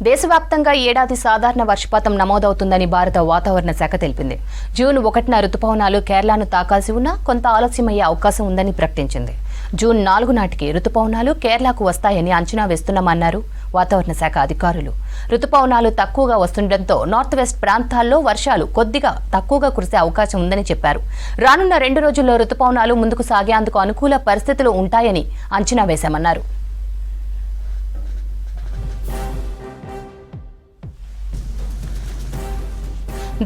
దేశవ్యాప్తంగా ఏడాది సాధారణ వర్షపాతం నమోదవుతుందని భారత వాతావరణ శాఖ తెలిపింది. జూన్ 1న రుతుపవనాలు కేరళను తాకాల్సి ఉన్నా కొంత ఆలస్యమయ్యే అవకాశం ఉందని ప్రకటించింది. జూన్ 4 నాటికి రుతుపవనాలు కేరళకు వస్తాయని అంచనా వేస్తున్నామన్నారు వాతావరణ శాఖ అధికారులు. రుతుపవనాలు తక్కువగా వస్తుండటంతో నార్త్ వెస్ట్ ప్రాంతాల్లో వర్షాలు కొద్దిగా తక్కువగా కురిసే అవకాశం ఉందని చెప్పారు. రానున్న 2 రోజుల్లో రుతుపవనాలు ముందుకు సాగేందుకు అనుకూల పరిస్థితులు ఉంటాయని అంచనా వేశామన్నారు.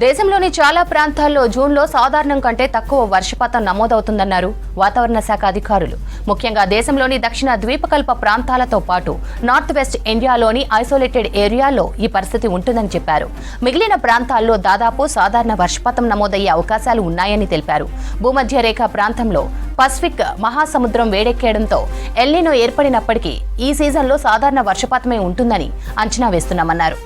దేశంలోని చాలా ప్రాంతాల్లో జూన్లో సాధారణం కంటే తక్కువ వర్షపాతం నమోదవుతుందన్నారు వాతావరణ శాఖ అధికారులు. ముఖ్యంగా దేశంలోని దక్షిణ ద్వీపకల్ప ప్రాంతాలతో పాటు నార్త్ వెస్ట్ ఇండియాలోని ఐసోలేటెడ్ ఏరియాల్లో ఈ పరిస్థితి ఉంటుందని చెప్పారు. మిగిలిన ప్రాంతాల్లో దాదాపు సాధారణ వర్షపాతం నమోదయ్యే అవకాశాలు ఉన్నాయని తెలిపారు. భూమధ్య రేఖ ప్రాంతంలో పసిఫిక్ మహాసముద్రం వేడెక్కేయడంతో ఎల్నినో ఏర్పడినప్పటికీ ఈ సీజన్లో సాధారణ వర్షపాతమే ఉంటుందని అంచనా వేస్తున్నామన్నారు.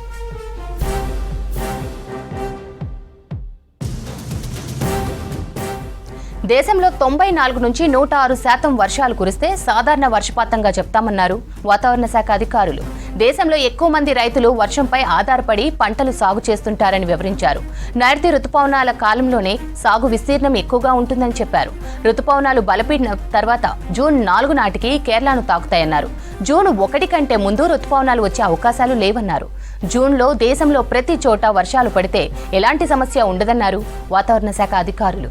దేశంలో 94 నుంచి 106% వర్షాలు కురిస్తే సాధారణ వర్షపాతంగా చెప్తామన్నారు వాతావరణ శాఖ అధికారులు. దేశంలో ఎక్కువ మంది రైతులు వర్షంపై ఆధారపడి పంటలు సాగు చేస్తుంటారని వివరించారు. నైరుతి రుతుపవనాల కాలంలోనే సాగు విస్తీర్ణం ఎక్కువగా ఉంటుందని చెప్పారు. రుతుపవనాలు బలపడిన తర్వాత జూన్ 4 నాటికి కేరళను తాకుతాయన్నారు. జూన్ 1 కంటే ముందు రుతుపవనాలు వచ్చే అవకాశాలు లేవన్నారు. జూన్లో దేశంలో ప్రతి చోట వర్షాలు పడితే ఎలాంటి సమస్య ఉండదన్నారు వాతావరణ శాఖ అధికారులు.